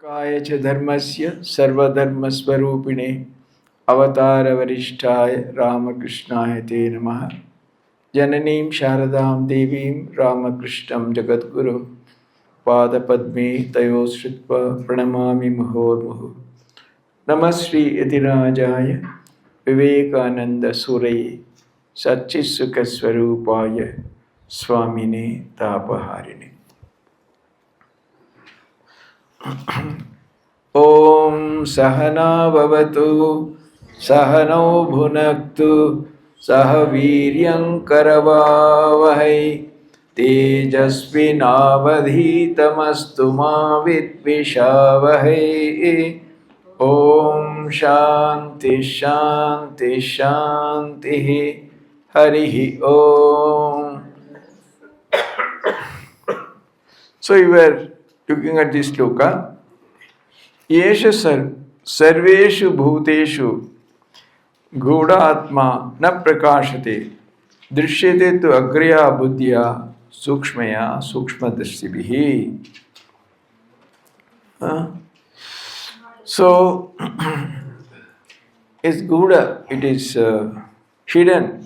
काय च धर्मस्य सर्वधर्मस्वरूपिणे अवतारवरिष्ठाय रामकृष्णाय ते नमः। जननीं शारदां देवीं रामकृष्णं जगद्गुरुं पादपद्मे तयोः श्रुत्वा प्रणमामि मुहुर्मुहुः। नमः श्री यतिराजाय विवेकानन्दसूरये सच्चित्सुखस्वरूपाय स्वामिने तापहारिणे। ॐ सहना भवतु सहनौ भुनक्तु सह वीर्यं करवावहै तेजस्विनावधीतमस्तु मा विद्विषावहै। ॐ शान्ति शान्ति शान्तिः। हरिः ॐ। So you were looking at this sloka. Yesha sarveshu bhuteshu gudhatma na prakashate drishyate tu agrya buddhya sukshmaya sukshmadrishibhihi. So it's Gudha, it is hidden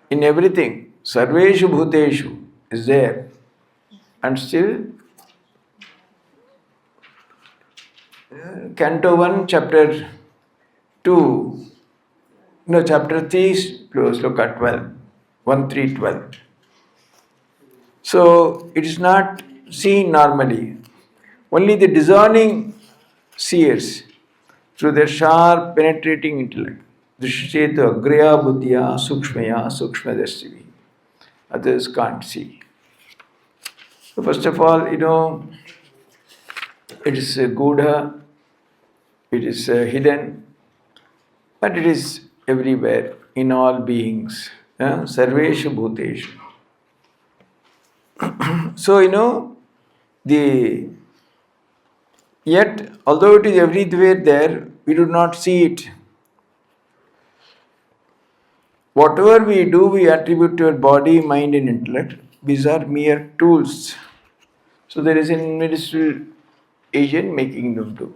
in everything. Sarveshu bhuteshu is there. And still, Canto 1, Chapter 2, no, Chapter 3, Sloka 12, 1, 3, 12. So, it is not seen normally. Only the discerning seers, through their sharp, penetrating intellect, Drishyate agraya buddhya sukshmaya sukshmadrishibhihi. Others can't see. So first of all, it is Gudha, it is hidden, but it is everywhere, in all beings. Sarveshu bhuteshu. So, yet, although it is everywhere there, we do not see it. Whatever we do, we attribute to our body, mind and intellect. These are mere tools. So there is an invisible agent making them do.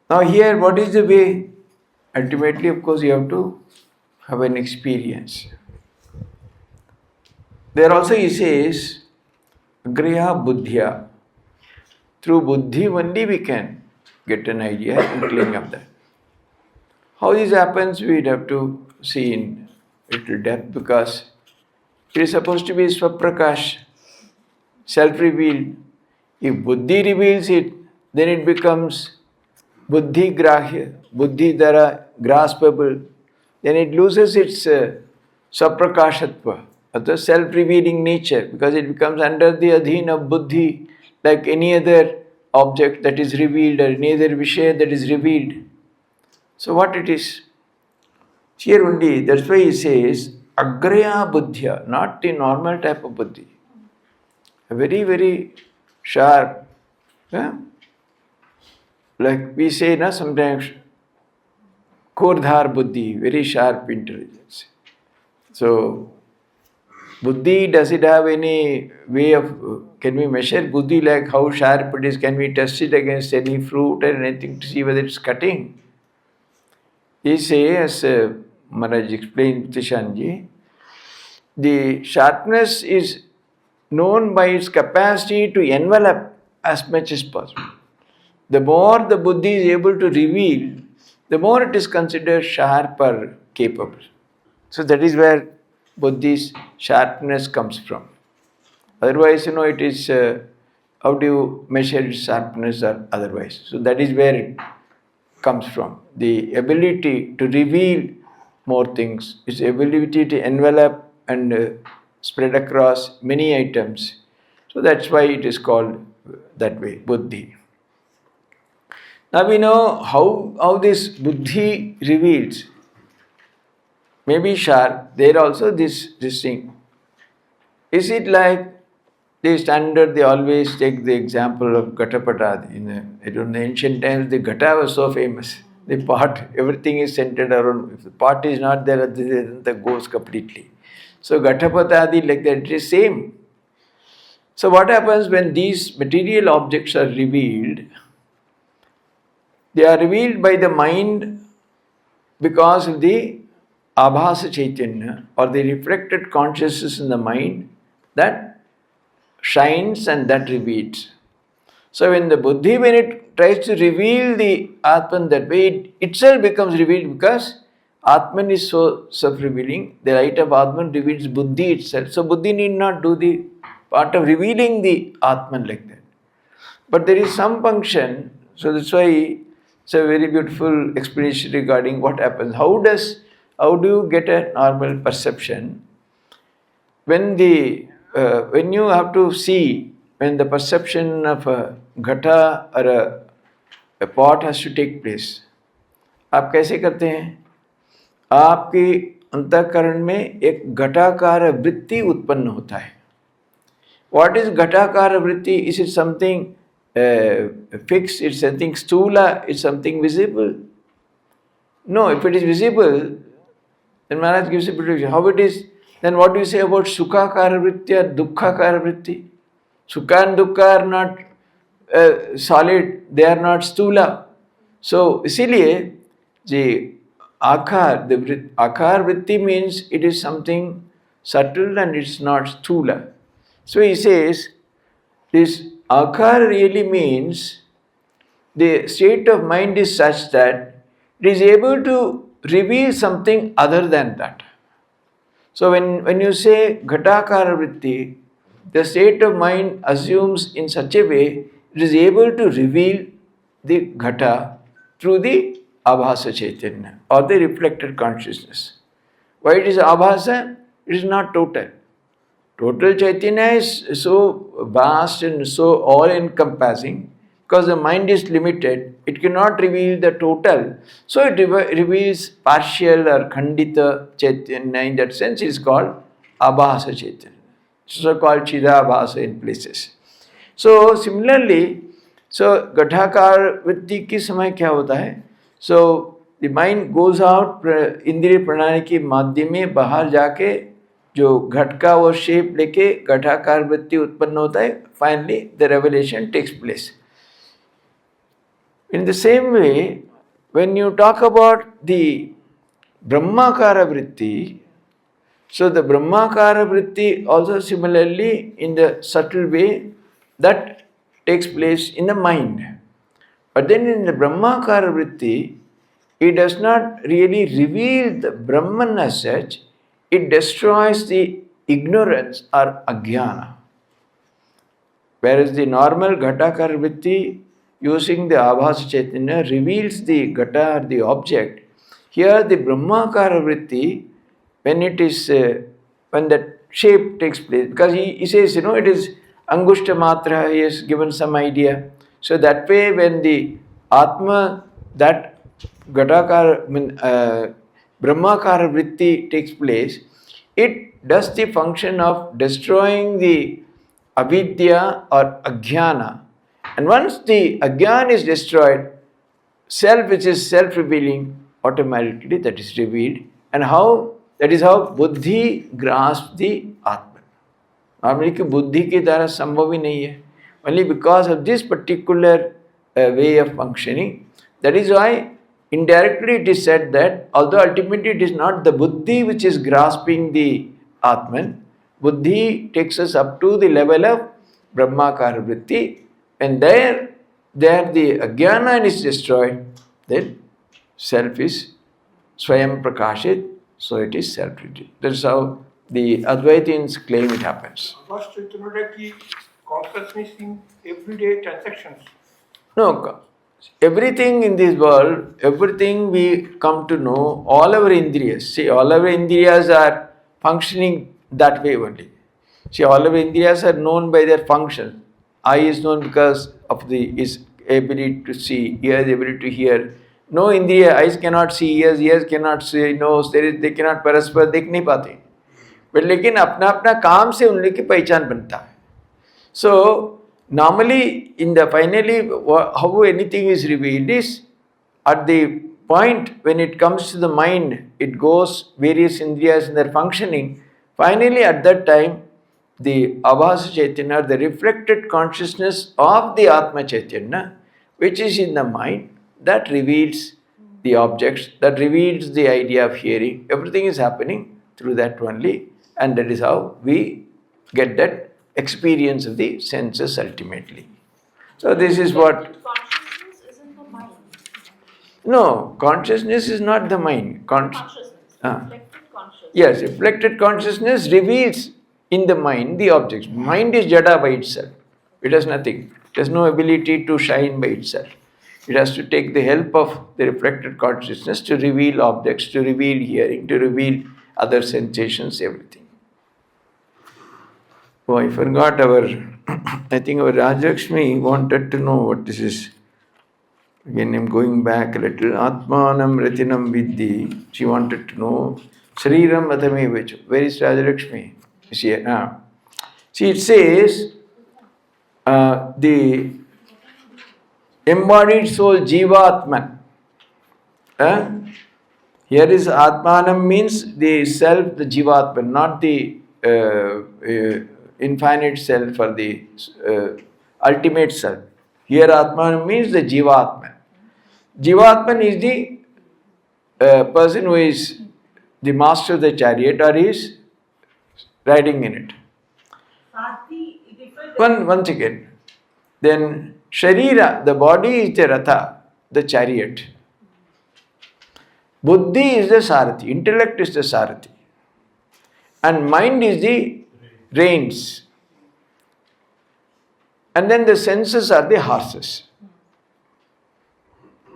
Now here, what is the way? Ultimately, of course, you have to have an experience. There also he says, Agriya Buddhya. Through Buddhi only we can get an idea, inkling of that. How this happens, we'd have to see in little depth, because it is supposed to be Swaprakash, self-revealed. If Buddhi reveals it, then it becomes Buddhi Grahya, Buddhi Dara, graspable. Then it loses its Swaprakashatva, or the self-revealing nature, because it becomes under the adhin of Buddhi, like any other object that is revealed, or any other Vishaya that is revealed. So what it is? Here only, that's why he says, Agraya Buddhya, not the normal type of Buddhi. A very, very sharp, like we say sometimes, Kordhar Buddhi, very sharp intelligence. So, Buddhi, does it have any way of, can we measure Buddhi, like how sharp it is? Can we test it against any fruit or anything to see whether it's cutting? He says, as Maharaj explained, Tishanji, the sharpness is known by its capacity to envelop as much as possible. The more the Buddhi is able to reveal, the more it is considered sharp or capable. So that is where Buddhi's sharpness comes from. Otherwise, it is, how do you measure its sharpness or otherwise? So that is where it comes from. The ability to reveal more things, its ability to envelop and spread across many items. So that's why it is called that way, Buddhi. Now we know how this Buddhi reveals. Maybe sharp, there also this thing. Is it like the standard, they always take the example of Gatapata. In the ancient times, the Gata was so famous. The pot, everything is centered around. If the pot is not there, the goes completely. So Gatapatadi, like that, it is same. So what happens when these material objects are revealed? They are revealed by the mind because of the abhasa chaitanya or the reflected consciousness in the mind that shines and that reveals. So when the buddhi, when it tries to reveal the Atman that way, it itself becomes revealed because Atman is so self-revealing. The light of Atman reveals buddhi itself. So buddhi need not do the part of revealing the Atman like that. But there is some function, so that's why it's a very beautiful explanation regarding what happens. How do you get a normal perception? When you have to see, when the perception of a ghata or a pot has to take place, आप कैसे करते हैं? आपके अंतःकरण में एक घटाकार वृत्ति उत्पन्न होता है. What is घटाकार वृत्ति? Is it something fixed? It's something stula? It's something visible? No, if it is visible, then Maharaj gives a prediction. How it is, then what do you say about Sukhakara Vritti or Dukkhakara Vritti? Sukha and Dukkha are not solid, they are not stula. So, इसीलिए the akar vritti means it is something subtle and it's not stula. So he says, this akar really means the state of mind is such that it is able to reveal something other than that. So when you say ghatakara vritti, the state of mind assumes in such a way it is able to reveal the ghata through the abhasa chaitanya or the reflected consciousness. Why it is abhasa? It is not total. Total chaitanya is so vast and so all-encompassing because the mind is limited. It cannot reveal the total. So it reveals partial or khandita chaitanya. In that sense, it is called abhasa chaitanya. So called chidabhasa in places. So similarly, so गठाकार वृत्ति के समय क्या होता है? So the mind goes out इंद्रिय प्रणाली के माध्यम में बाहर जाके जो घट का वो शेप लेके घटाकार वृत्ति उत्पन्न होता है. Finally, the revelation takes place. In the same way, when you talk about the Brahmakara vritti, so the Brahmakara vritti also similarly in the subtle way that takes place in the mind. But then in the Brahmakara vritti, it does not really reveal the Brahman as such, it destroys the ignorance or ajnana. Whereas the normal Ghatakara vritti using the Abhasa Chaitanya reveals the Ghata or the object. Here the Brahmakara vritti, when it is, when that shape takes place, because he says, it is Angushta Matra, he has given some idea. So that way when the Atma, that Ghatakara, Brahmakara vritti takes place, it does the function of destroying the avidya or ajnana. And once the ajnana is destroyed, self which is self-revealing, automatically that is revealed. And that is how buddhi grasps the Atman. Normally buddhi ke द्वारा संभव ही नहीं है. Only because of this particular way of functioning. That is why indirectly it is said that although ultimately it is not the buddhi which is grasping the Atman, buddhi takes us up to the level of Brahmakara vritti, and there the ajnana is destroyed, then self is swayam prakashit, so it is self-revealed. That is how the Advaitins claim it happens. Consciousness in everyday transactions. No, everything in this world, everything we come to know, all our indriyas, see, all our indriyas are functioning that way only. See, all our indriyas are known by their function. Eye is known because of his ability to see, ear the ability to hear. No indriya, eyes cannot see, ears cannot see, nose, they cannot paraspar देख नहीं पाते. But लेकिन अपना अपना काम से उन लोग की पहचान बनता है. So normally finally how anything is revealed is at the point when it comes to the mind, it goes various indriyas in their functioning. Finally at that time the Abhasa Chaitanya, the reflected consciousness of the Atma Chaitanya, which is in the mind, that reveals the objects, that reveals the idea of hearing. Everything is happening through that only, and that is how we get that experience of the senses ultimately. So this is what... Consciousness isn't the mind. No, consciousness is not the mind. Consciousness. Ah. Reflected consciousness. Yes, reflected consciousness reveals in the mind the objects. Mind is jada by itself. It has nothing. It has no ability to shine by itself. It has to take the help of the reflected consciousness to reveal objects, to reveal hearing, to reveal other sensations, everything. Oh, I forgot our, I think our Rajakshmi wanted to know what this is. Again, I'm going back a little. Atmanam Ratinam Vidhi. She wanted to know. Shriram Adame Vechu. Where is Rajalakshmi? Is here now. See, it says the embodied soul Jivatman. Here is Atmanam means the self, the Jivatman, not the infinite self or the ultimate self. Here Atmanam means the Jivatman. Jivatman is the person who is the master of the chariot or is riding in it. Once again. Then Sharira, the body is the Ratha, the chariot. Buddhi is the Sarathi, intellect is the Sarathi. And mind is the reins. And then the senses are the horses.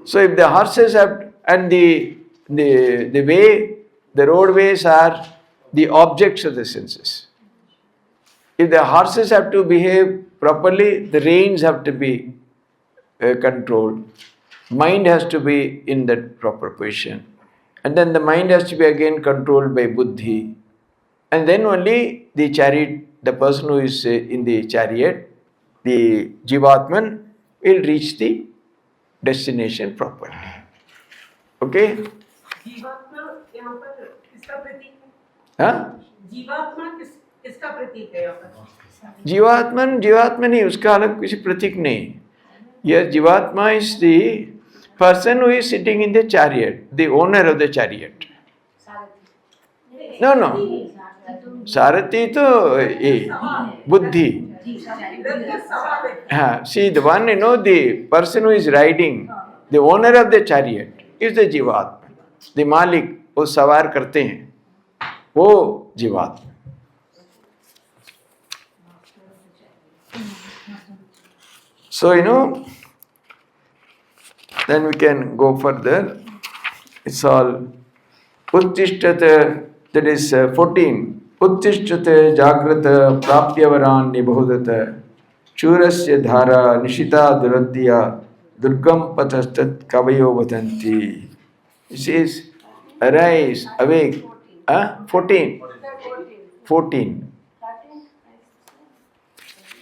So if the horses have, and the way, the roadways are the objects of the senses. If the horses have to behave properly, the reins have to be controlled. Mind has to be in that proper position. And then the mind has to be again controlled by buddhi. And then only the chariot, the person who is in the chariot, the Jivatman, will reach the destination properly. Okay? जीवात्मा यहाँ पर किसका प्रतीक है? हाँ? जीवात्मा किसका प्रतीक है यहाँ पर? जीवात्मा नहीं, उसका अलग किसी प्रतीक नहीं. Yes, Jivatma is the person who is sitting in the chariot, the owner of the chariot. No. Sarathi to buddhi. See, the one, the person who is riding, the owner of the chariot is the Jivatma. The Malik, वो सवार करते हैं, वो जीवात्मा. So, then we can go further. It's all Uttishtata, that is 14. Uttishtata jagrata prapyavaran nibhodata churasya dhara nishita duradya durgam patastat kavayo vatanti. It says, arise, awake. 14.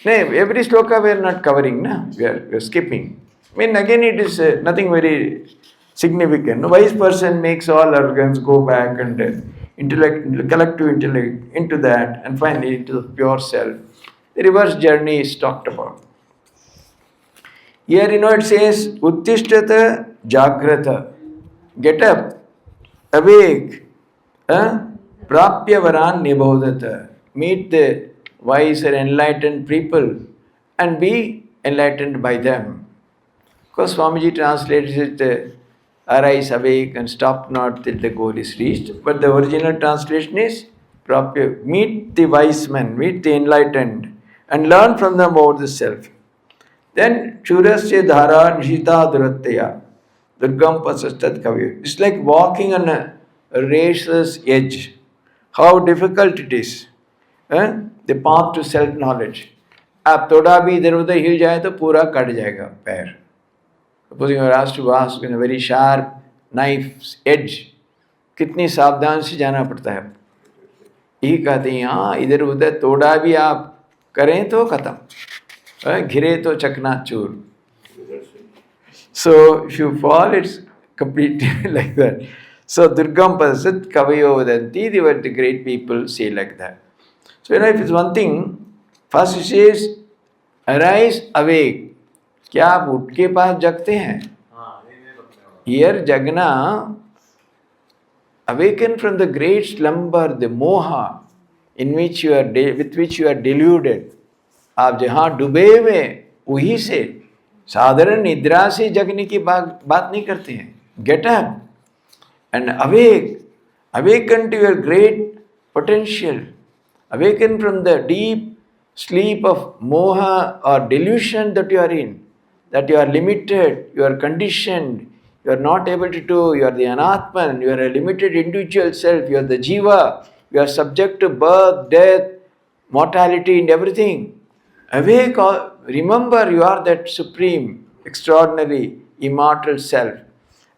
No, every sloka we are not covering, no? We are skipping. Again it is nothing very significant. A wise person makes all organs go back and collective intellect into that and finally into the pure self. The reverse journey is talked about. Here it says, Uttishtata Jagrata. Get up, awake, Prapya Varan Nibodhata. Meet the wise and enlightened people and be enlightened by them. Because Swamiji translates it, arise, awake and stop not till the goal is reached. But the original translation is, Prapya, meet the wise men, meet the enlightened and learn from them about the self. Then, Churasya Dhara Nishita Duratya. Durgam Pasastat Kavya. It's like walking on a razor's edge. How difficult it is. The path to self-knowledge. आप थोड़ा भी इधर उधर हिल जाए तो पूरा cut जाएगा पैर. Supposing you are asked to walk in a very sharp knife's edge, कितनी सावधान से जाना पड़ता है. यही कहते हैं, हाँ इधर उधर थोड़ा भी आप करें तो खत्म, घिरे तो चकनाचूर. So if you fall, it's completely like that. So Durgam Pasat Kavayo Vadanti, the great people say like that. So, if it's one thing, first it says, arise, awake. क्या आप उठ के पास जगते हैं? Here, jagna, awaken from the great slumber, the moha, in which you are with which you are deluded. आप जहाँ डूबे हुए वहीं से साधारण निद्रा से जगने की बात नहीं करते हैं. Get up and awake. Awaken to your great potential. Awaken from the deep sleep of moha or delusion that you are in. That you are limited, you are conditioned, you are not able to do, you are the anatman, you are a limited individual self, you are the jiva, you are subject to birth, death, mortality and everything. Awake, remember you are that supreme, extraordinary, immortal self.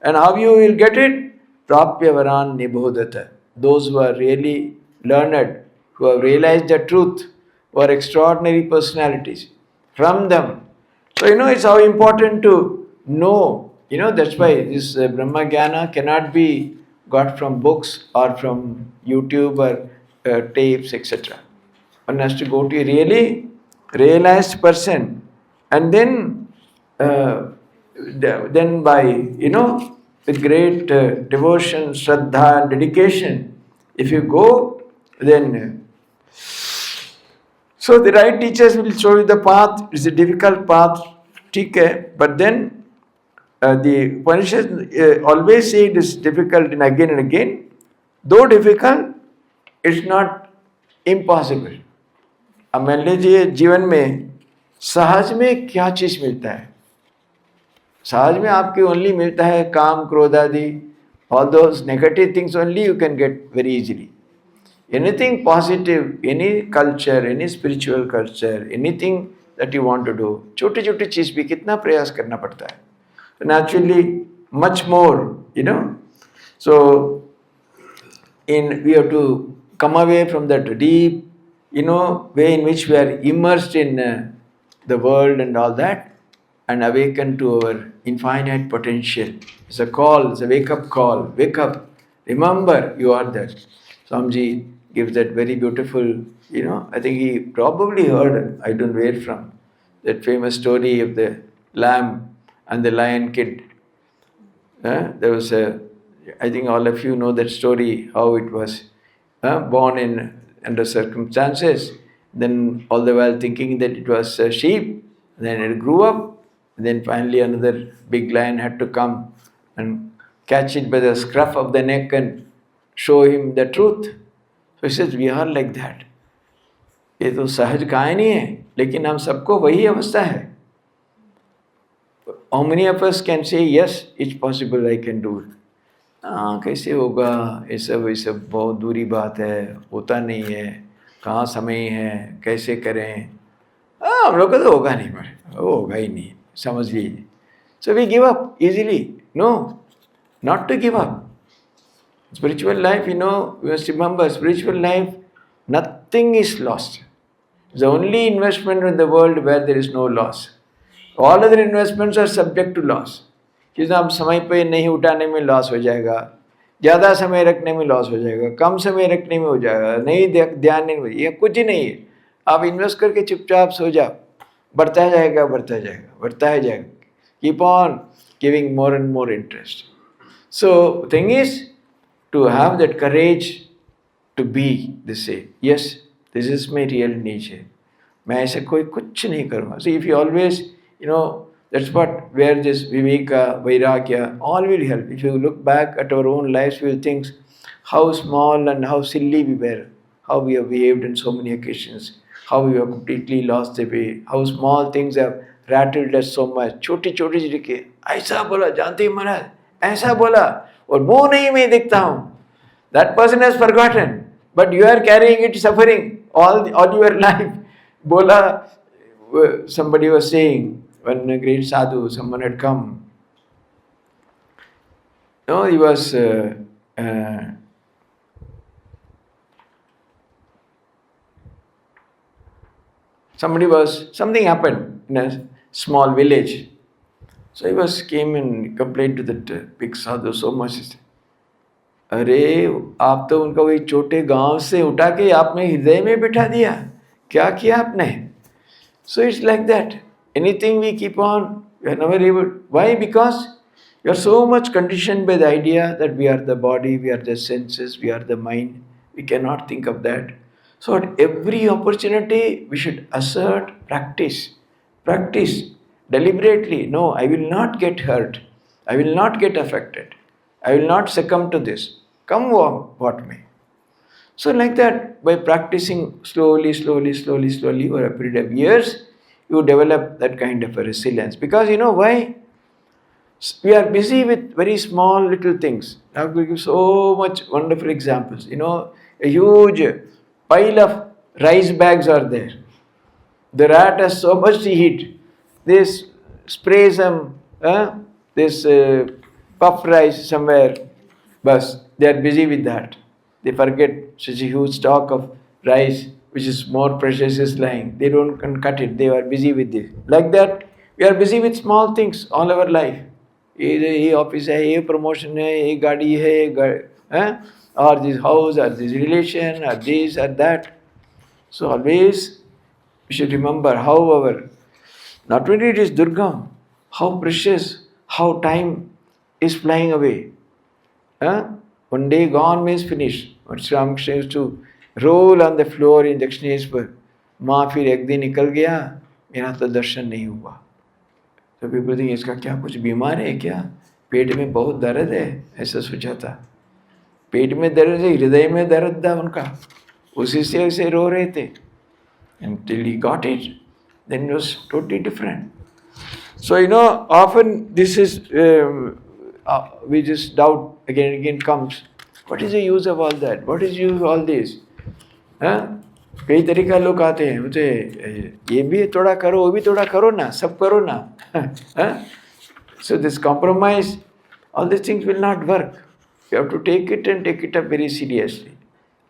And how you will get it? Prapya varan nibodhata. Those who are really learned, who have realized the truth, who are extraordinary personalities. From them. So, it's how important to know. That's why this Brahma Jnana cannot be got from books or from YouTube or tapes, etc. One has to go to a really realized person. And then by, with great devotion, shraddha and dedication, if you go, then so the right teachers will show you the path. It's a difficult path, okay, but then the Upanishad always say it is difficult and again. Though difficult, it's not impossible. अब मान लीजिए जीवन में सहज में क्या चीज मिलता है? सहज में आपके ओनली मिलता है काम, क्रोध आदि. All those negative things only you can get very easily. Anything positive, any culture, any spiritual culture, anything that you want to do, छोटी छोटी चीज भी कितना प्रयास करना पड़ता है. So naturally, much more, So, we have to come away from that deep, way in which we are immersed in the world and all that, and awaken to our infinite potential. It's a call, it's a wake-up call. Wake up. Remember, you are there. Swamiji gives that very beautiful, I think he probably heard, I don't know where from, that famous story of the lamb and the lion kid. There was I think all of you know that story, how it was born under circumstances, then all the while thinking that it was a sheep, then it grew up, then finally another big lion had to come and catch it by the scruff of the neck and show him the truth. So he says, we are like that. ये तो सहज कहानी है, लेकिन हम सबको वही अवस्था है. How many of us can say, yes, it's possible, I can do it? कैसे होगा, ये सब बहुत दूरी बात है, होता नहीं है, कहाँ समय है, कैसे करें, हम लोग को तो होगा नहीं, वो होगा ही नहीं, समझ लीजिए. So we give up easily. No, not to give up. Spiritual life, we must remember, spiritual life, nothing is lost. It's the only investment in the world where there is no loss. All other investments are subject to loss. क्योंकि आप समय पे नहीं उठाने में loss हो जाएगा, ज़्यादा समय रखने में लॉस हो जाएगा, कम समय रखने में हो जाएगा, नहीं ध्यान नहीं, ये कुछ ही नहीं है. आप इन्वेस्ट करके चुपचाप सो जाओ, बढ़ता जाएगा, बढ़ता जाएगा, बढ़ता ही जाएगा. Keep on giving more and more interest. So, thing is to have that courage to be, they say, yes, this is my real nature. मैं ऐसे कोई कुछ नहीं करूँगा. So if you always, that's what, where this viveka, vairagya, all will help. If you look back at our own lives, we will think how small and how silly we were, how we have behaved in so many occasions, how we have completely lost the way, how small things have rattled us so much. छोटी छोटी चीज़ के ऐसा बोला, जानते हैं महाराज, ऐसा बोला, और वो नहीं मैं देखता हूँ. That person has forgotten, but you are carrying it, suffering all your life. Bola, somebody was saying, when a great sadhu, someone had come. No, he was something happened in a small village. So he came and complained to that big sadhu so much. अरे आप तो उनका वही छोटे गांव से उठा के आपने हृदय में बिठा दिया, क्या किया आपने? So it's like that. Anything we keep on, we are never able. Why? Because you are so much conditioned by the idea that we are the body, we are the senses, we are the mind. We cannot think of that. So at every opportunity, we should assert, practice deliberately. No, I will not get hurt. I will not get affected. I will not succumb to this. Come what may. So like that, by practicing slowly over a period of years, you develop that kind of a resilience. Because you know why? We are busy with very small little things. I will give so much wonderful examples. You know, a huge pile of rice bags are there. The rat has so much to eat. This spray some this puff rice somewhere. Bus, they are busy with that. They forget such a huge stock of rice, which is more precious, is lying. They don't cut it. They are busy with this. Like that, we are busy with small things all our life. ये office है, ये promotion है, ये गाड़ी है, or this house, or this relation, or this or that. So always we should remember how not only it is Durgam, how precious, how time is flying away. One day gone means finished. But Sri Ramakrishna used to roll on the floor in Dakshineshwar. माँ फिर एक दिन निकल गया, मेरा तो दर्शन नहीं हुआ. तो people think इसका क्या कुछ बीमार है क्या? पेट में बहुत दर्द है, ऐसा सोचा था. पेट में दर्द है, हृदय में दर्द था उनका. उसी से ऐसे रो रहे थे. Until he got it, then it was totally different. So you know, often this is we just doubt again and again comes. What is the use of all that? What is the use of all this? कई तरीका लोग आते हैं, बोलते ये भी थोड़ा करो, वो भी थोड़ा करो ना, सब करो ना. So this compromise, all these things will not work. You have to take it and take it up very seriously,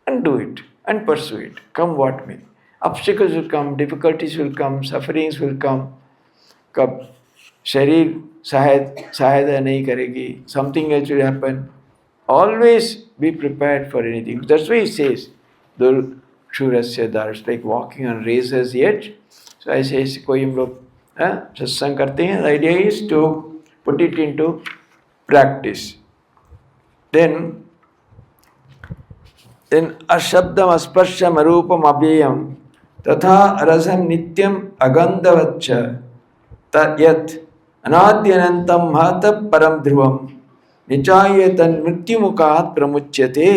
and do it and pursue it, come what may. Obstacles will come, difficulties will come, sufferings will come. कब शरीर सहायता नहीं करेगी, something else will happen. Always be prepared for anything. That's why he says, Dur Shurasya Dar, it's like walking on razor's edge. So ऐसे कोई हम लोग सत्संग करते हैं. The idea is to put it into practice. Then ashabdam asparsham arupam abhyayam तथा रसम नित्यम अगंधवच्च तयत् अनाद्यनंतम महत परम ध्रुवम निचायतन मृत्युमुखात् प्रमुच्यते.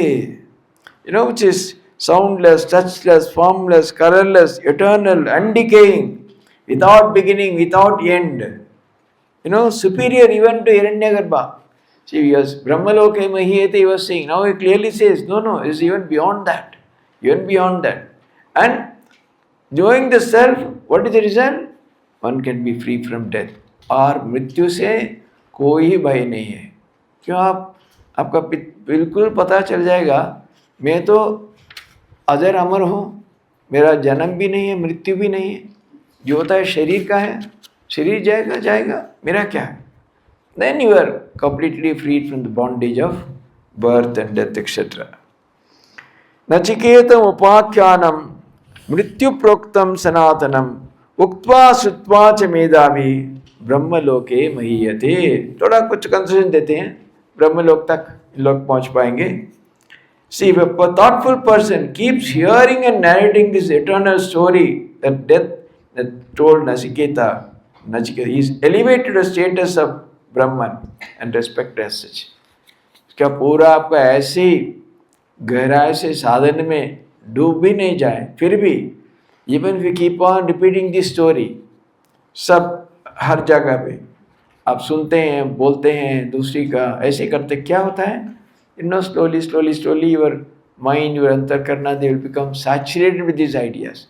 You know, which is soundless, touchless, formless, colorless, eternal, undecaying, without beginning, without end. You know, superior even to Hiranyagarbha. See, yes, Brahmaloke Mahiyate he was saying. Now he clearly says, no, it's even beyond that. Even beyond that. And knowing the self, what is the result? One can be free from death. और मृत्यु से कोई भय नहीं है. क्यों? आपका बिल्कुल पता चल जाएगा, मैं तो अजर अमर हूँ, मेरा जन्म भी नहीं है, मृत्यु भी नहीं है. जो होता है शरीर का है, शरीर जाएगा, मेरा क्या है? Then you are completely freed from the bondage of birth and death, etc. नचिकेतम उपाख्यानम मृत्यु प्रोक्तम सनातनम उक्त्वा श्रुत्वा च मेधावी ब्रह्मलोके महीयते. थोड़ा कुछ कंसेशन देते हैं, ब्रह्मलोक तक लोग पहुंच पाएंगे. See, if a thoughtful person keeps hearing and narrating this eternal story that death that told Nachiketa, he is elevated to the status of Brahman and respected as such. क्या पूरा आपका ऐसे गहराई से साधन में डूब भी नहीं जाए, फिर भी even if you keep on repeating this story, सब हर जगह पे आप सुनते हैं, बोलते हैं दूसरी का, ऐसे करते क्या होता है? You know, slowly your mind, your अंतःकरण, they will become saturated with these ideas.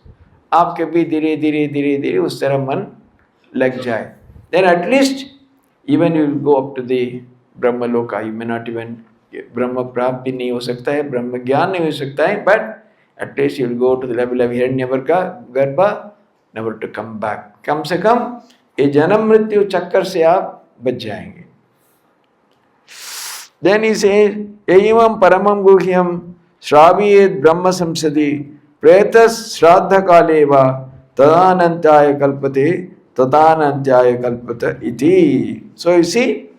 आपके भी धीरे उस तरह मन लग जाए. Then at least even you will go up to the Brahma Loka. You may not even ब्रह्म प्राप्त भी नहीं हो सकता है, ब्रह्म ज्ञान नहीं हो सकता है, but at least you will go to the level of Hiranyagarbha, never to come back. कम से कम ये जन्म मृत्यु चक्कर से आप बच जाएंगे. Then he says, Evam paramam guhyam shraviyet brahma samsadi pretas shraddha kaleva tadanantyaya kalpate tadanantyaya kalpata iti. So you see,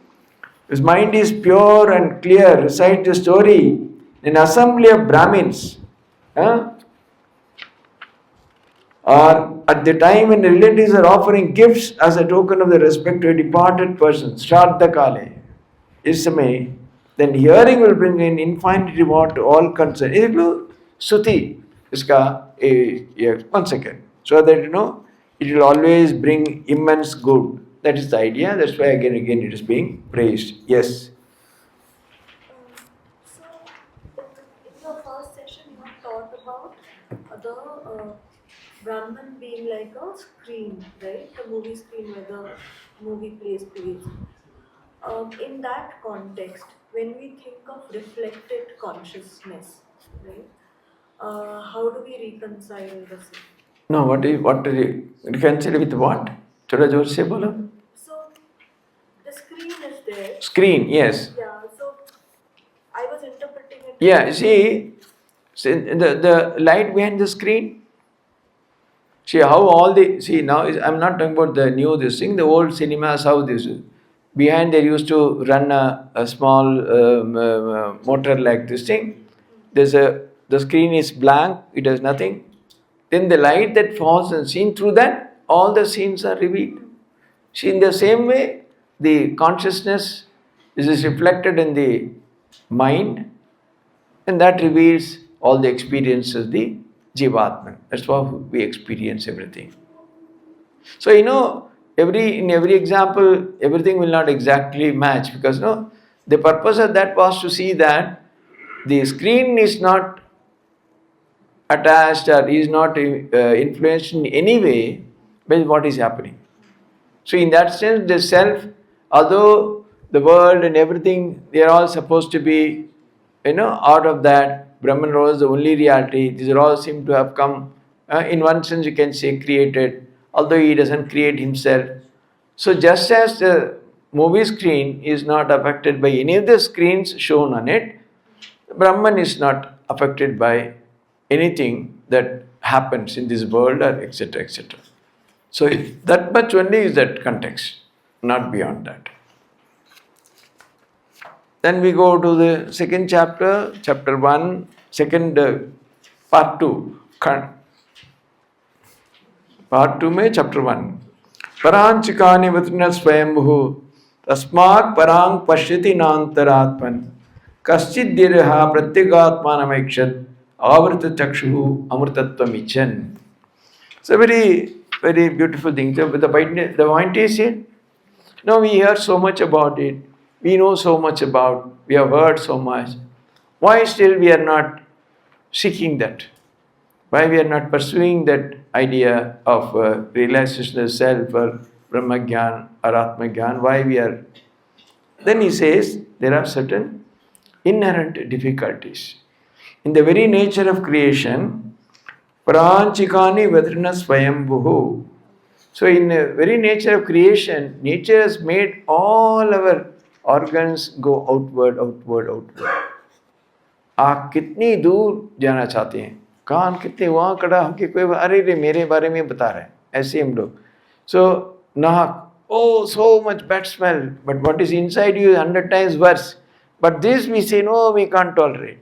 his mind is pure and clear. Recite the story in assembly of Brahmins. Huh? Or at the time when the relatives are offering gifts as a token of the respect to a departed person, Shraddha Kale, Isame, then hearing will bring in infinite reward to all concerned. Suti, iska, one second. So that it will always bring immense good. That is the idea. That's why again it is being praised. Yes. So, in your first session, you have taught about the Brahman being like a screen, right? The movie screen where the movie plays. In that context, when we think of reflected consciousness, right? How do we reconcile the same? No, what reconcile with what? Thoda जोर से बोलो. So, the screen is there. Screen, yes. Yeah, so I was interpreting it. Yeah, see the light behind the screen. See how all the see now is I'm not talking about the new this thing. The old cinemas how this is. Behind they used to run a small motor like this thing. The screen is blank. It has nothing. Then the light that falls and seen through that, all the scenes are revealed. See, in the same way, the consciousness is reflected in the mind, and that reveals all the experiences of the Jivatman. That's how we experience everything. So, in every example, everything will not exactly match because the purpose of that was to see that the screen is not attached or is not influenced in any way by what is happening. So, in that sense, the self, although the world and everything, they are all supposed to be, out of that. Brahman was the only reality. These are all seem to have come, in one sense, you can say, created, although he doesn't create himself. So, just as the movie screen is not affected by any of the screens shown on it, Brahman is not affected by anything that happens in this world or etc. etc. So that much only is that context, not beyond that. Then we go to the second chapter, chapter 1, second part 2. Part 2 में chapter 1. परांचिकानि वत्न स्वयंभू तस्मात् परांग पश्यति नान्तरात्मन कश्चित् दीर्घा प्रत्यगात्मानमैक्षत आवृत चक्षुः अमृतत्वमिच्छन्. It's a very, very beautiful thing. The point is here. Now we hear so much about it. We know so much about. We have heard so much. Why still we are not seeking that? Why we are not pursuing that idea of realization of self or Brahmagyan or Atmagyan? Why we are? Then he says there are certain inherent difficulties. In the very nature of creation, Pranchikani Vedrina Swayambhuhu. So, in the very nature of creation, nature has made all our organs go outward, outward, outward. आप कितनी दूर जाना चाहते हैं? कान कितने वहाँ खड़ा होके कोई अरे रे मेरे बारे में बता रहा है, ऐसे हम लोग. So, नाक, oh, so much bad smell, but what is inside you is 100 times worse. But this we say, no, we can't tolerate.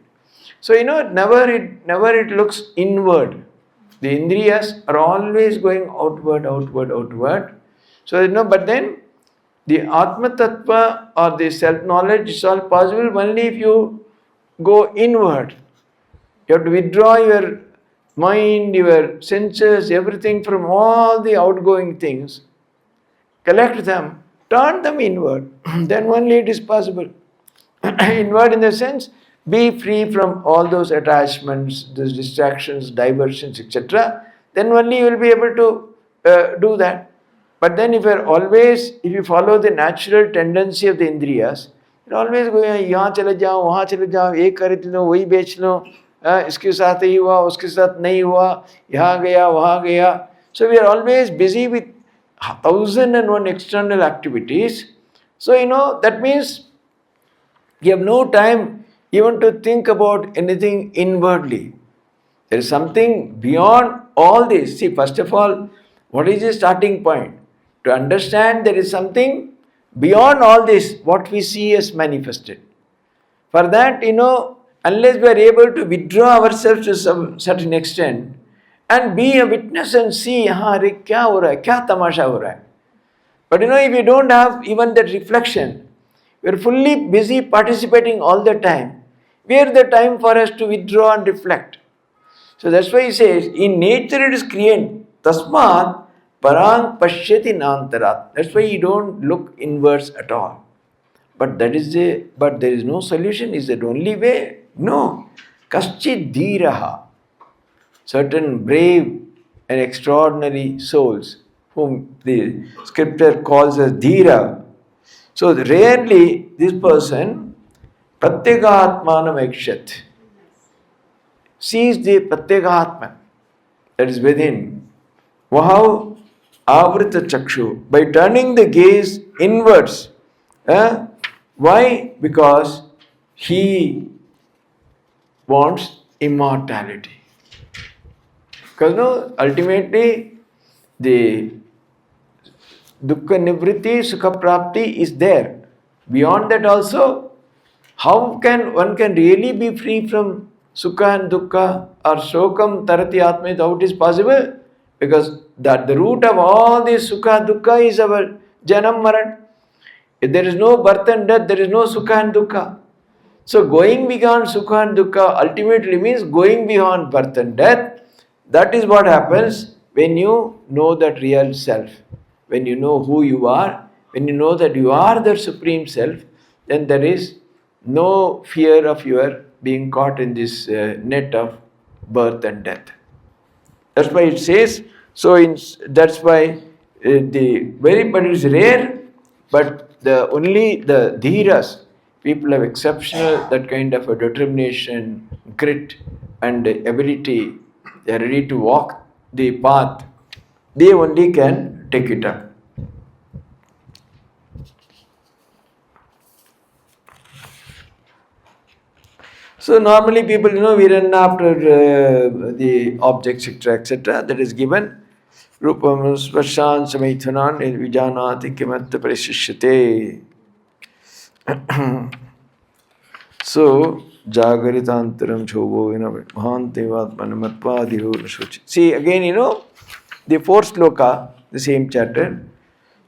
So, never it looks inward. The indriyas are always going outward, outward, outward. So, but then the Atma Tattva or the self-knowledge is all possible only if you go inward. You have to withdraw your mind, your senses, everything from all the outgoing things. Collect them, turn them inward. Then only it is possible. Inward in the sense, be free from all those attachments, those distractions, diversions, etc. Then only you will be able to do that. But then if you follow the natural tendency of the indriyas, you're always going, यहाँ चले जाओ, वहाँ चले जाओ, ये खरीद लो, वही बेच लो, इसके साथ ही हुआ, उसके साथ नहीं हुआ, यहाँ गया, वहाँ गया. So we are always busy with 1,001 external activities. So that means You have no time even to think about anything inwardly. There is something beyond all this. See, first of all, what is the starting point? To understand there is something beyond all this, what we see as manifested. For that, unless we are able to withdraw ourselves to some certain extent and be a witness and see, अरे क्या हो रहा है, क्या तमाशा हो रहा है. But if you don't have even that reflection, we are fully busy participating all the time. Where is the time for us to withdraw and reflect? So that's why he says, in nature it is created. Tasmat parang pashyati nantarat. That's why you don't look inwards at all. But there is no solution. Is that only way? No. Kaschid dhiraha. Certain brave and extraordinary souls whom the scripture calls as dhira. So rarely this person pratyagaatmanam ekshat sees the pratyagaatman that is within. Wow, avrita chakshu. By turning the gaze inwards. Why? Because he wants immortality. Because ultimately the dukkha nivritti, sukha prapti is there. Beyond that also, how can one can really be free from sukha and dukkha or shokam tarati atma? How it is possible? Because that the root of all this sukha dukkha is our janam maran. If there is no birth and death, there is no sukha and dukkha. So going beyond sukha and dukkha ultimately means going beyond birth and death. That is what happens when you know that real self. When you know who you are, when you know that you are the supreme self, then there is no fear of your being caught in this net of birth and death. That's why it says, that's why but it is rare, but only the dhiras, people have exceptional that kind of a determination, grit and ability, they are ready to walk the path, they only can take it up. So normally people, we run after the objects, etc. That is given. Rupam svashan samaithanan vijanati kimatta parishishyate. So, jagaritantaram chobho bhantevatmanamatpadhiho nashuchi. See, again, the fourth sloka, the same chapter.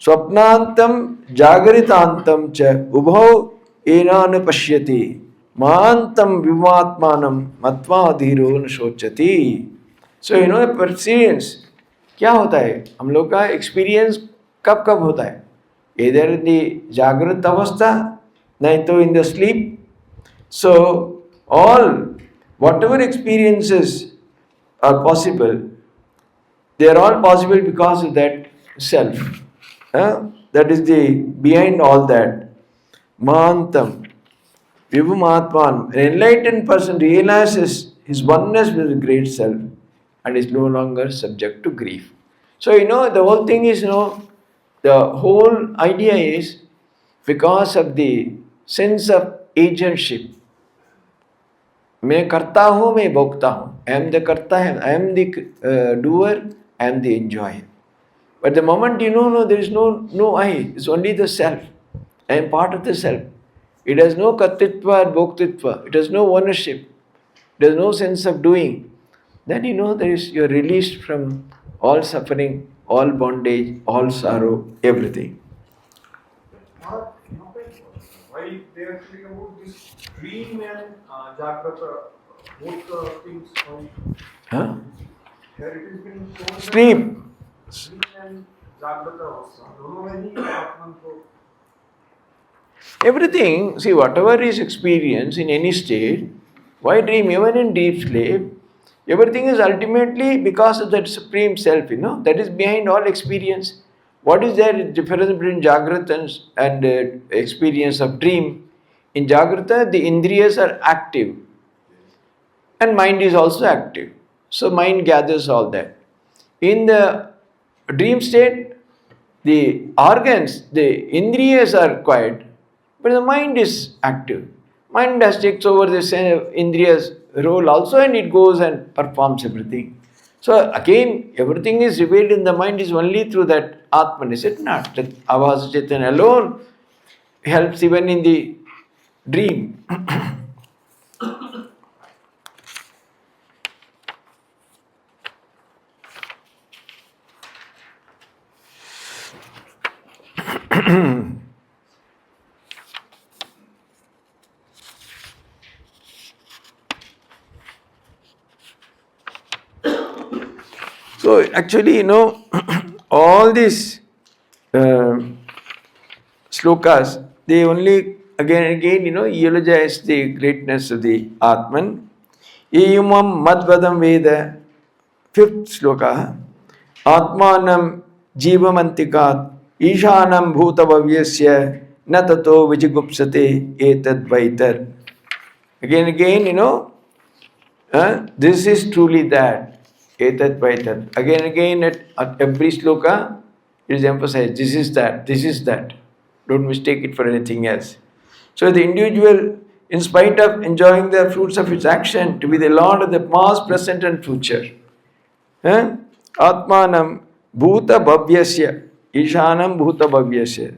Swapnantam jagaritantam cha ubhau enana pashyati mahantam vimatmanam matpadhiro nashochati. So, experience. क्या होता है हम लोग का experience कब कब होता है इधर इन द जागृत अवस्था नहीं तो in the sleep so all whatever experiences are possible they are all possible because of that self that is the behind all that mahantam vibhumatman an enlightened person realizes his oneness with the great self and is no longer subject to grief. So, the whole thing is, the whole idea is because of the sense of agentship. मैं करता हूँ, मैं भोगता हूँ. I am the karta, I am the doer, I am the enjoyer. But the moment no, there is no I, it's only the self. I am part of the self. It has no kartritva and bhoktritva. It has no ownership. There is no sense of doing. Then you're released from all suffering, all bondage, all sorrow, everything. Why they are telling about this dream and jagrata, both things from here it is being shown. Sleep. Dream and jagrata also. दोनों में ही आत्मन को Everything, see, whatever is experienced in any state, why dream? Even in deep sleep, everything is ultimately because of that supreme self, that is behind all experience. What is there difference between Jagrata and experience of dream? In Jagrata, the Indriyas are active and mind is also active. So mind gathers all that. In the dream state, the organs, the Indriyas are quiet, but the mind is active. Mind has takes over this Indriya's role also, and it goes and performs everything. So again, everything is revealed in the mind is only through that Atman, is it not? That Avasa Chaitanya alone helps even in the dream. So actually, all these slokas, they only again and again, eulogize the greatness of the Atman. Iyumam madvadam veda, fifth sloka. Atmanam jivamantikat, ishanam bhutavavyasya, na tato vijigupsate etad vaitar. Again, this is truly that. Etat Vaitat. Again and again at every sloka, it is emphasized, this is that, this is that. Don't mistake it for anything else. So the individual, in spite of enjoying the fruits of his action, to be the Lord of the past, present and future. Atmanam bhuta bhavyasya, ishanam bhuta bhavyasya.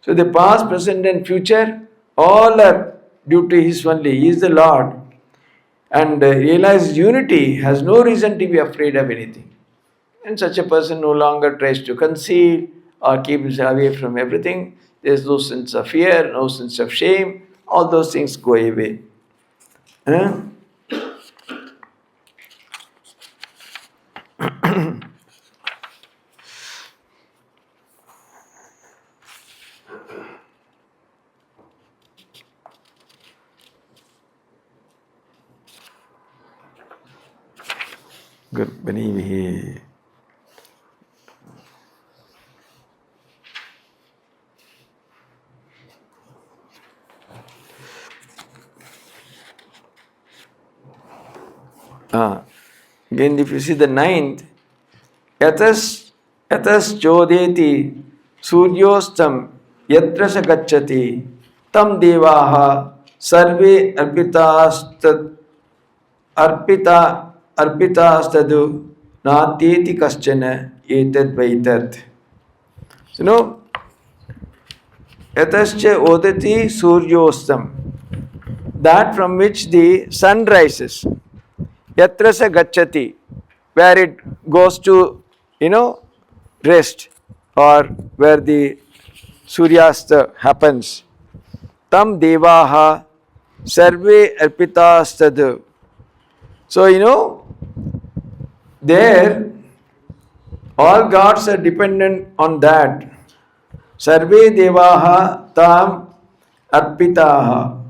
So the past, present and future, all are due to his only. He is the Lord. And realizes unity, has no reason to be afraid of anything. And such a person no longer tries to conceal or keep himself away from everything. There is no sense of fear, no sense of shame. All those things go away. Huh? Good. Bani. Again, if you see the ninth, yatas chodeti suryostam yatra sa gacchati tam devaha sarve arpitastadu natyeti kaschana etad vaitat. So, yatascha odati suryostam, that from which the sun rises. Yatra sa gacchati, where it goes to, rest, or where the Suryasta happens. Tam devaha sarve arpitastadu. So, there all gods are dependent on that. Sarve devaha tam arpitaha.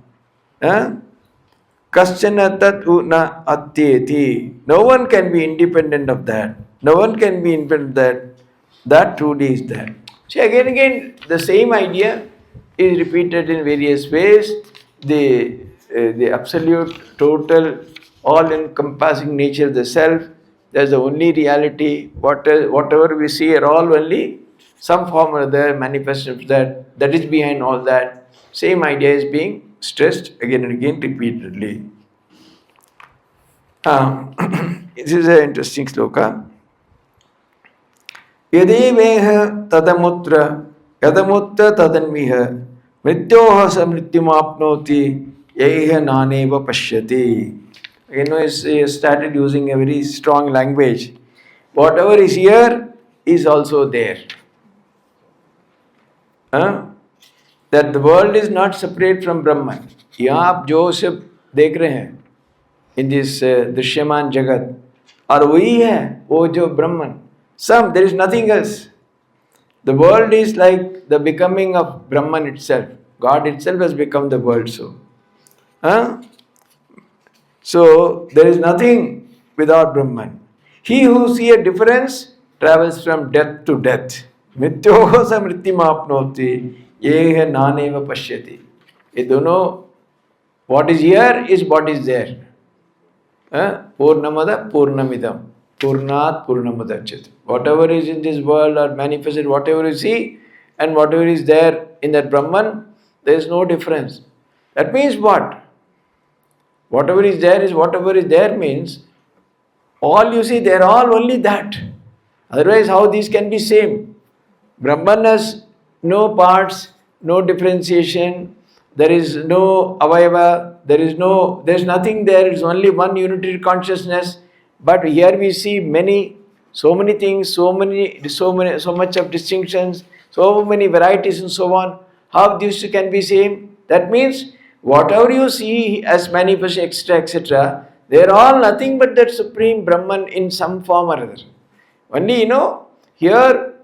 Kaschana tat una atyeti. No one can be independent of that. No one can be independent of that. That truly is that. See, again, the same idea is repeated in various ways. The absolute, total, all-encompassing nature of the self. That's the only reality. Whatever we see are all only some form or other manifestation of that. That is behind all that. Same idea is being stressed again and again repeatedly. This is an interesting sloka. Yadeveha tadamutra yadamutra tadanmiha mrityoha samrityumapnoti yeha naneva pashyati. He started using a very strong language. Whatever is here is also there. That the world is not separate from Brahman. यहाँ आप जो सब देख रहे हैं in this दृश्यमान जगत, और वही है वो जो Brahman. There is nothing else. The world is like the becoming of Brahman itself. God itself has become the world. So there is nothing without Brahman. He who sees a difference travels from death to death. Mrityoho samrityumapnoti yeha naneva pashyati. ये दोनों, what is here is what is there. Purnamada purnamidam purnat purnamudachyate. Whatever is in this world or manifested, whatever you see and whatever is there in that Brahman, there is no difference. That means what? Whatever is there means all you see, they are all only that. Otherwise, how these can be same? Brahman has no parts, no differentiation, there is no avayava, there is nothing there, it's only one unitary consciousness. But here we see so many things, so much of distinctions, so many varieties and so on. How these two can be same? That means whatever you see as manifest, etc., they are all nothing but that supreme Brahman in some form or other. Only here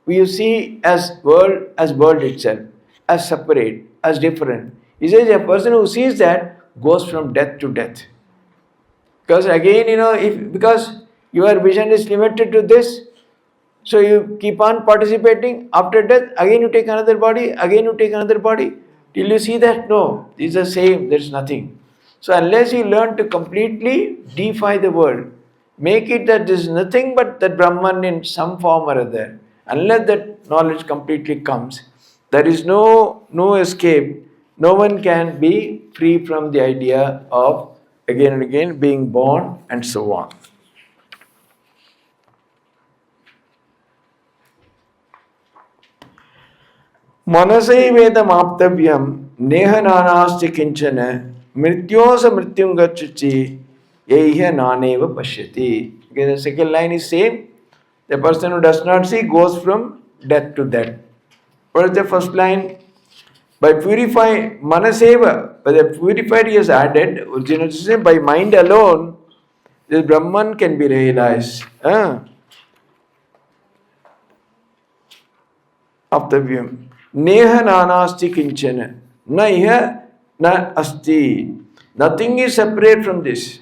you see as world itself, as separate, as different. He says a person who sees that goes from death to death. Because again, because your vision is limited to this, so you keep on participating. After death, again you take another body, till you see that no, these are same, there is nothing. So unless you learn to completely defy the world, make it that there is nothing but that Brahman in some form or other, unless that knowledge completely comes, there is no escape. No one can be free from the idea of again and again being born and so on. Manasaivedamaptavyam neha nanasti kinchana mrityosa mrityum gachuchi yaiha naneva pashyati. Okay, the second line is same. The person who does not see goes from death to death. What is the first line? By purifying manaseva, by the purified he has added, original system, by mind alone, this Brahman can be realized. Aptavyam. Neha nanasti kinchana. Na iha na asti. Nothing is separate from this.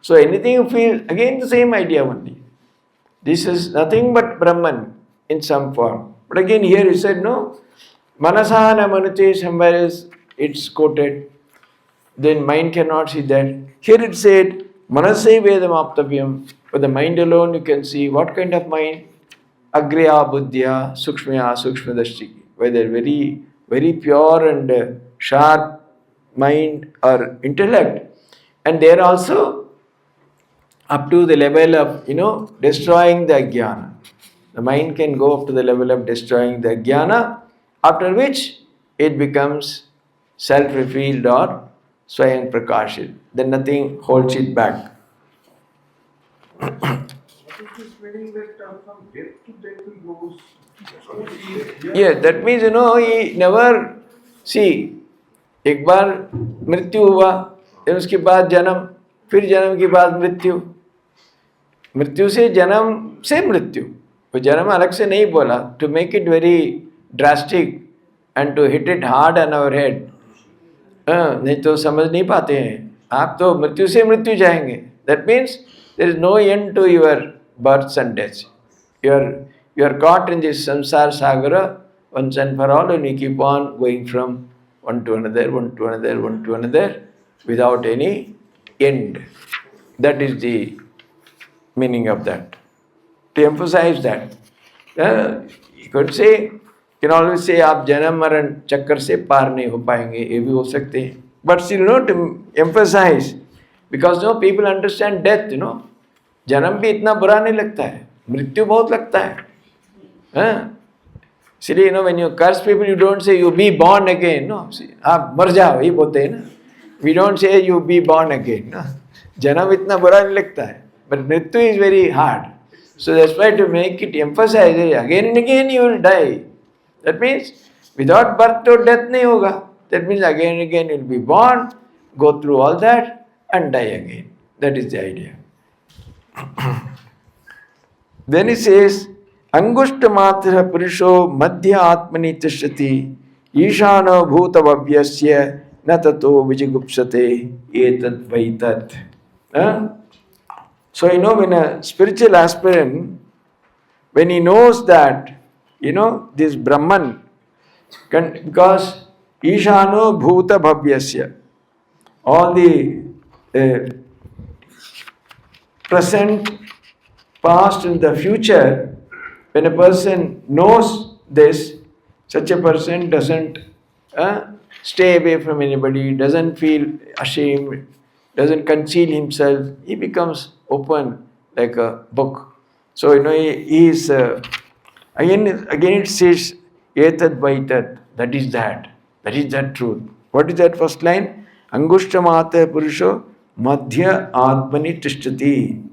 So anything you feel, again the same idea only. This is nothing but Brahman in some form. But again here he said no. Manasana manute, somewhere else it's quoted. Then mind cannot see that. Here it said, Manasai Vedam Aptavyam. For the mind alone you can see what kind of mind? Agriya Buddhya Sukshmaya Sukshmadashti. Whether very, very pure and sharp mind or intellect. And they are also up to the level of, destroying the ajnana. The mind can go up to the level of destroying the ajnana, after which it becomes self-revealed or swayam prakashit. Then nothing holds it back. What is this meaning that from death to death he goes? Yeah, that means he never see. एक बार मृत्यु हुआ, फिर उसके बाद जन्म, फिर जन्म के बाद मृत्यु, मृत्यु से जन्म से मृत्यु. वो जन्म अलग से नहीं बोला, to make it very drastic and to hit it hard on our head. नहीं तो समझ नहीं पाते हैं. आप तो मृत्यु से मृत्यु जाएंगे. That means there is no end to your births and deaths. You are caught in this samsara sagara once and for all, and you keep on going from one to another, without any end. That is the meaning of that. To emphasize that, you could say, you can always say, आप जन्म मरण चक्कर से पार नहीं हो पाएंगे, ये भी हो सकते हैं. But still, to emphasize, because people understand death, जन्म भी इतना बुरा नहीं लगता है, मृत्यु बहुत लगता है. इसलिए when you curse people, you don't say you be born again. No, आप मर जाओ ये बोलते हैं ना. We don't say you be born again. No? जन्म इतना बुरा नहीं लगता है, but मृत्यु is very hard. So that's why to make it emphasize, again and again you will die. That means without birth or death नहीं होगा. That means again and again you will be born, go through all that and die again. That is the idea. Then he says, Angushta matra purusho madhya atmani tishrati ishano bhuta vavyasya natato vijigupsate etat vaitat. So when a spiritual aspirant, when he knows that, this Brahman, because ishano bhuta bhavyasya, all the present, past and the future, when a person knows this, such a person doesn't stay away from anybody, doesn't feel ashamed, doesn't conceal himself. He becomes open like a book. So, he is, again it says, etad vaitad, that is that. That is that truth. What is that first line? Angushtamata purusho madhya atmani tishtati.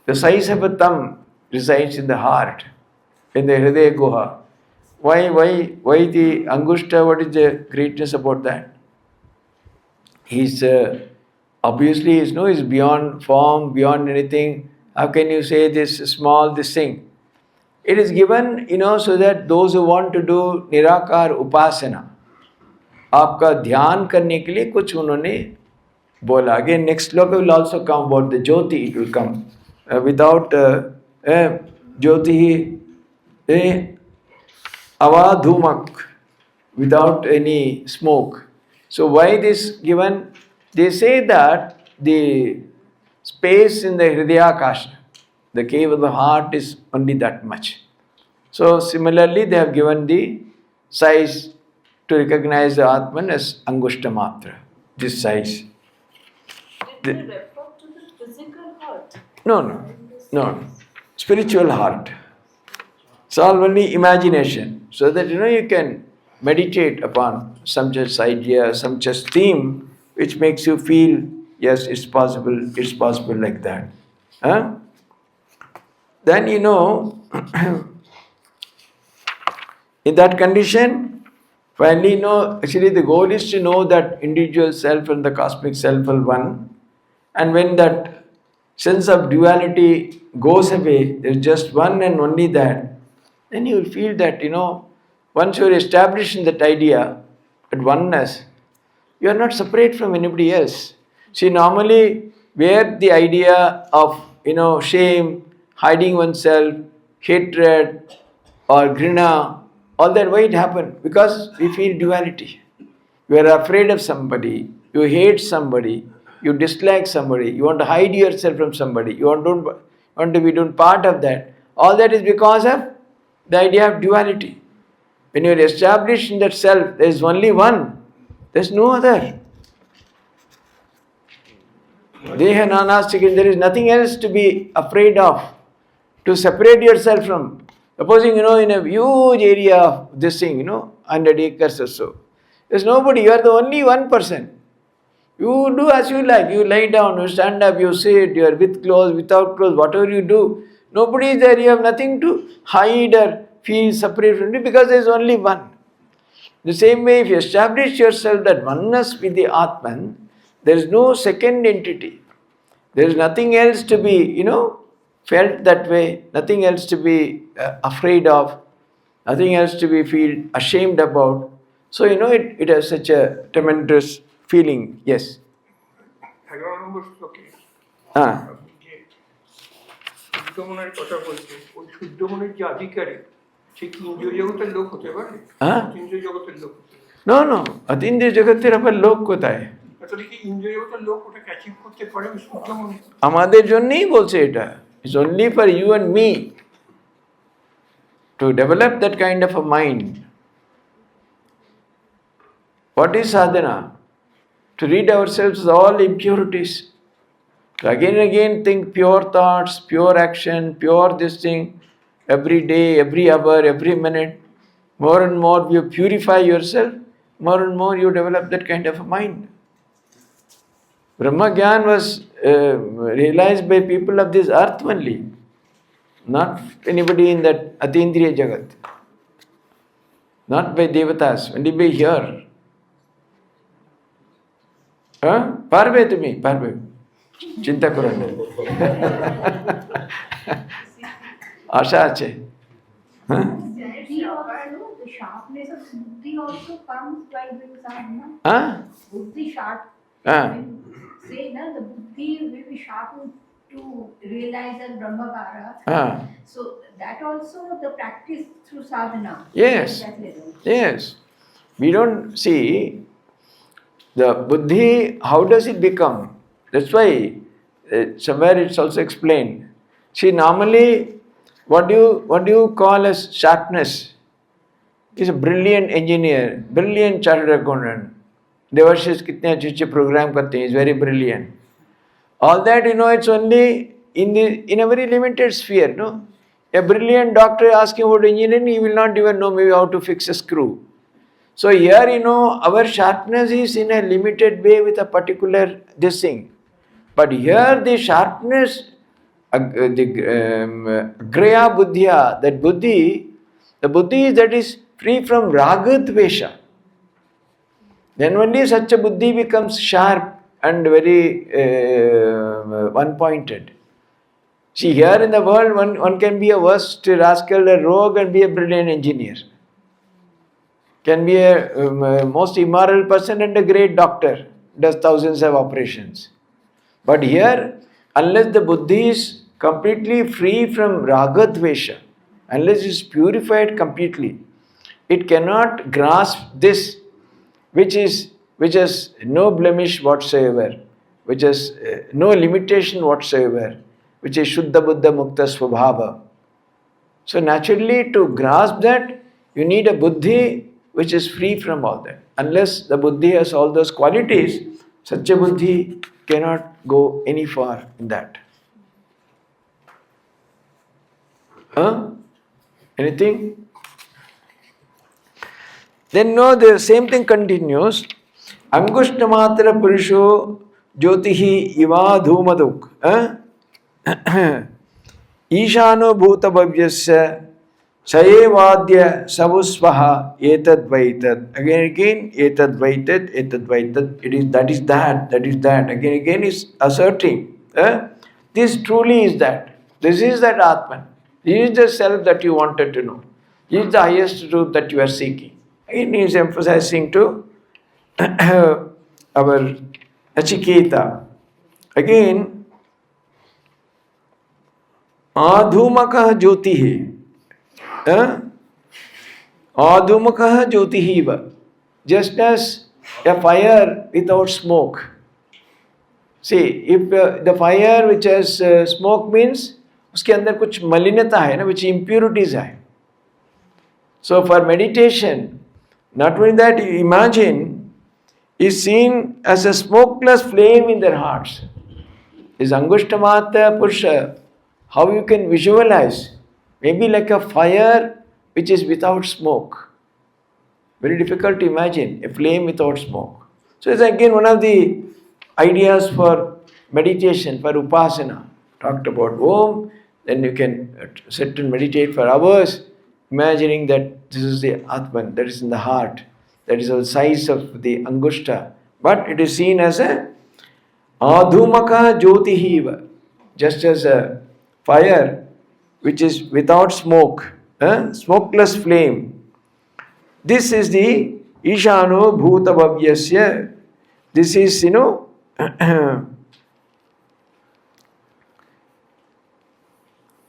The size of a thumb resides in the heart, in the hridaya guha. Why the Angushta? What is the greatness about that? He's obviously is beyond form, beyond anything. How can you say this small, this thing? It is given, so that those who want to do nirakar upasana, आपका ध्यान करने के लिए कुछ उन्होंने बोला. Again, next sloka will also come about the jyoti. It will come without jyoti avadhumak, without any smoke. So why this given? They say that the space in the Hridayakasha, the cave of the heart, is only that much. So similarly, they have given the size to recognize the Atman as Angushta Matra, this size. Did they refer to the physical heart? No. Spiritual heart. It's all only imagination. So that you can meditate upon some such idea, some such theme which makes you feel, yes, it's possible like that. Huh? Then in that condition, finally actually the goal is to know that individual self and the cosmic self are one. And when that sense of duality goes away, there's just one and only that, then you will feel that, once you're established in that idea, that oneness, you are not separate from anybody else. See, normally, where the idea of, shame, hiding oneself, hatred, or grina, all that, why it happened? Because we feel duality. You are afraid of somebody, you hate somebody, you dislike somebody, you want to hide yourself from somebody, you want to be doing part of that. All that is because of the idea of duality. When you are established in that self, there is only one, there is no other. Deha nanastika, there is nothing else to be afraid of, to separate yourself from. Supposing, in a huge area of this thing, 100 acres or so, there's nobody, you are the only one person. You do as you like, you lie down, you stand up, you sit, you are with clothes, without clothes, whatever you do, nobody is there, you have nothing to hide or feel separate from it because there is only one. The same way, if you establish yourself that oneness with the Atman, there is no second entity. There is nothing else to be, felt that way, nothing else to be afraid of, nothing else to be feel ashamed about. So, it has such a tremendous feeling. Yes? 11 নম্বর শ্লোকে হ্যাঁ যে শুদ্ধমনের কথা বলছে, ওই শুদ্ধমনের যে আধিকারী সে কি ইন্দ্রিয় জগতের লোক হতে পারে? ইন্দ্রিয় জগতের লোক হতে পারে? No. অতীন্দ্রিয় জগতের আবার লোক কোথায়? তাহলে কি ইন্দ্রিয় জগতের লোক ওটাকে অ্যাচিভ করতে পারে শুদ্ধমনে? আমাদের জন্যই বলছে এটা. It's only for you and me to develop that kind of a mind. What is sadhana? To rid ourselves of all impurities. To again and again think pure thoughts, pure action, pure this thing, every day, every hour, every minute. More and more you purify yourself, more and more you develop that kind of a mind. Brahma Gyan was realized by people of this earth only, not anybody in that Atindriya Jagat, not by Devatas, only by here. পারবে তুমি পারবে চিন্তা করো না আশা আছে হ্যাঁ The sharpness of buddhi also comes while doing sadhana. Buddhi sharp. Say na the buddhi will be sharpened to realize that Brahmavara. So that also the practice through sadhana. Yes. We don't see the buddhi, how does it become? That's why somewhere it's also explained. See, normally what do you call as sharpness? He's a brilliant engineer, brilliant chartered accountant. Devarshis कितने अच्छे program करते हैं. He's very brilliant. All that, it's only in a very limited sphere, no? A brilliant doctor asking about engineering, he will not even know maybe how to fix a screw. So here, our sharpness is in a limited way with a particular this thing. But here the sharpness, the Graya Buddhya, that Buddhi, the Buddhi that is free from Ragadvesha. Then only such a Buddhi becomes sharp and very one-pointed. See, here in the world, one can be a worst rascal, a rogue, and be a brilliant engineer. Can be a most immoral person and a great doctor, does thousands of operations. But here, unless the Buddhi is completely free from Ragadvesha, unless it is purified completely, it cannot grasp this, which has no blemish whatsoever, which has no limitation whatsoever, which is Shuddha Buddha Mukta Svabhava. So naturally, to grasp that, you need a Buddhi which is free from all that. Unless the Buddhi has all those qualities, such a Buddhi cannot go any far in that. Anything? Then no, the same thing continues. Angushtamatra Purusho Jyotihi Iva Dhumaduk. Ishano Bhuta Bhavyasya Sayevadya Savusvaha Etad Vaitad. Again, Etad Vaitad, Etad Vaitad. It is that is that, that is that. Again is asserting. This truly is that. This is that Atman. This is the self that you wanted to know. This is the highest truth that you are seeking. Again, he is emphasizing to our Nachiketa. Again, Adhumakah Jyotihi. Adhumakah Jyotihiva. Just as a fire without smoke. See, if the fire which has smoke means उसके अंदर कुछ मलिनता है ना, which impurities है. So for meditation, not only that, you imagine, is seen as a smokeless flame in their hearts. Is Angushtamata Purusha, how you can visualize, maybe like a fire which is without smoke. Very difficult to imagine, a flame without smoke. So it's again one of the ideas for meditation, for Upasana. Talked about Om, then you can sit and meditate for hours, imagining that this is the Atman, that is in the heart, that is the size of the Angushta. But it is seen as a Adhumaka Jyotihiva, just as a fire which is without smoke, smokeless flame. This is the Ishano Bhuta Bhavyasya. This is,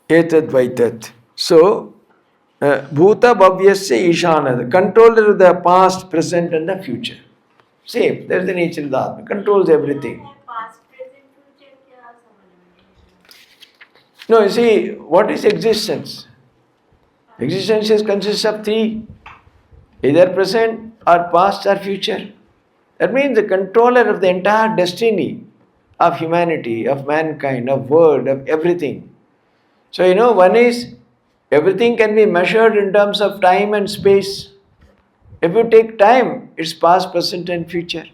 Etad Vaitat. So, Bhuta Bhavyasya Ishana, the controller of the past, present and the future. Same, that is the nature of the Atma, controls everything. Past, present, future, kya samajh? No, you see, what is existence? Existence consists of three, either present or past or future. That means the controller of the entire destiny of humanity, of mankind, of world, of everything. So, one is, everything can be measured in terms of time and space. If you take time, it's past, present and future.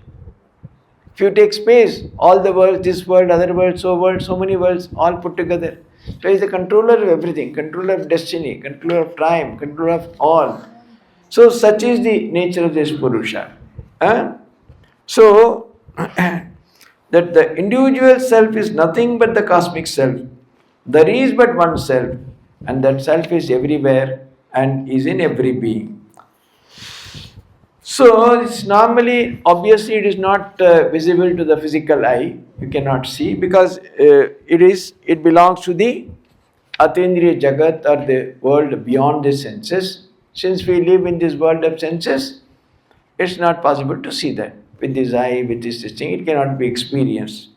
If you take space, all the worlds, this world, other world, so many worlds, all put together. So he's the controller of everything, controller of destiny, controller of time, controller of all. So such is the nature of this Purusha. So, that the individual self is nothing but the cosmic self. There is but one self, and that self is everywhere and is in every being. So, it's normally, obviously, it is not visible to the physical eye. You cannot see because it belongs to the Atindriya Jagat, or the world beyond the senses. Since we live in this world of senses, it's not possible to see that. With this eye, with this thing, it cannot be experienced.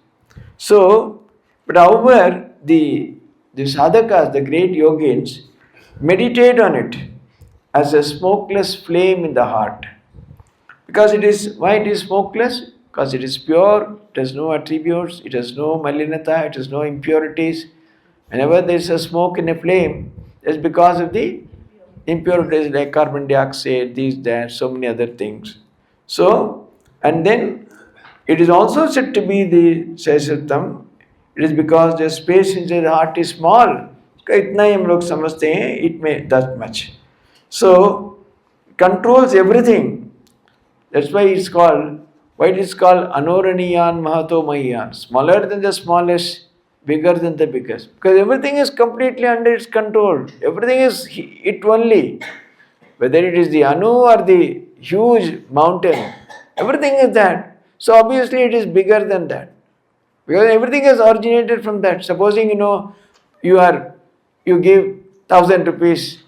So, but however, the sadhakas, the great yogins, meditate on it. as a smokeless flame in the heart. Because why it is smokeless? Because it is pure, it has no attributes, it has no malinata, it has no impurities. Whenever there is a smoke in a flame, it's because of the impurities like carbon dioxide, these, that, so many other things. So, and then it is also said to be the Shaishatam. It is because the space inside the heart is small. इतना ही हम लोग समझते हैं, it may that much. So, controls everything. That's why it is called Anoraniyan Mahato Mahiyan. Smaller than the smallest, bigger than the biggest. Because everything is completely under its control. Everything is it only. Whether it is the Anu or the huge mountain, everything is that. So obviously it is bigger than that. Because everything is originated from that. Supposing you give 1,000 rupees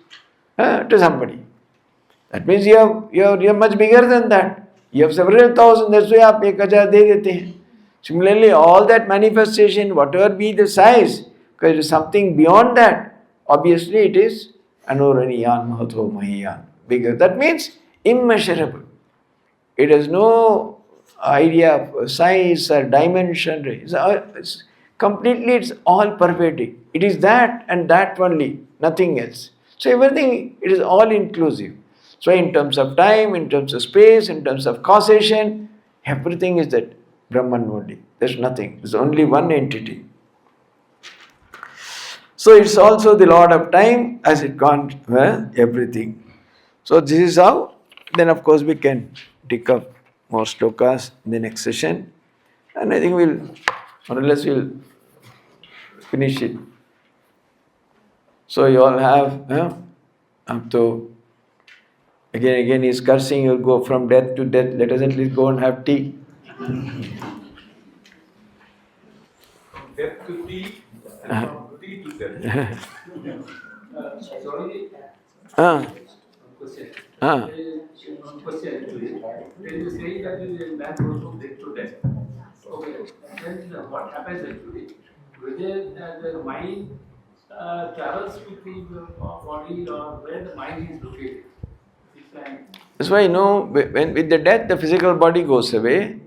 to somebody. That means you are much bigger than that. You have several thousand, that's why आप 1,000 दे देते हैं. Similarly, all that manifestation, whatever be the size, because it is something beyond that, obviously it is Anoraniyan Mahato Mahiyan, bigger. That means immeasurable. It has no idea of size or dimension. It's completely, it's all pervading. It is that and that only, nothing else. So everything, it is all inclusive. So in terms of time, in terms of space, in terms of causation, everything is that Brahman only. There's nothing. There's only one entity. So it's also the Lord of time as it can't everything. So this is how. Then of course we can take up more slokas in the next session. And I think we'll, more or less we'll finish it. So you all have up to again he's cursing, you'll go from death to death. Let us at least go and have tea. Death to tea and from tea to death. Sorry. Question. One question actually. When you say that man goes from death to death, okay, then what happens actually? Whether the mind travels with the body or where the mind is located. That's why when with the death the physical body goes away,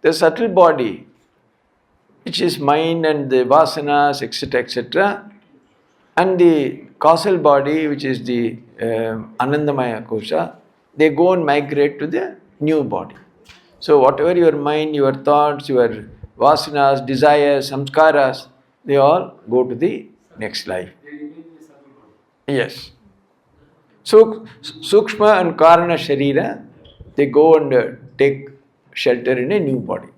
the subtle body, which is mind and the vasanas, etc., and the causal body, which is the Anandamaya kosha, they go and migrate to the new body. So whatever your mind, your thoughts, your vasanas, desires, samskaras, they all go to the next life. Yes. So Sukshma and Karana Sharira, they go and take shelter in a new body.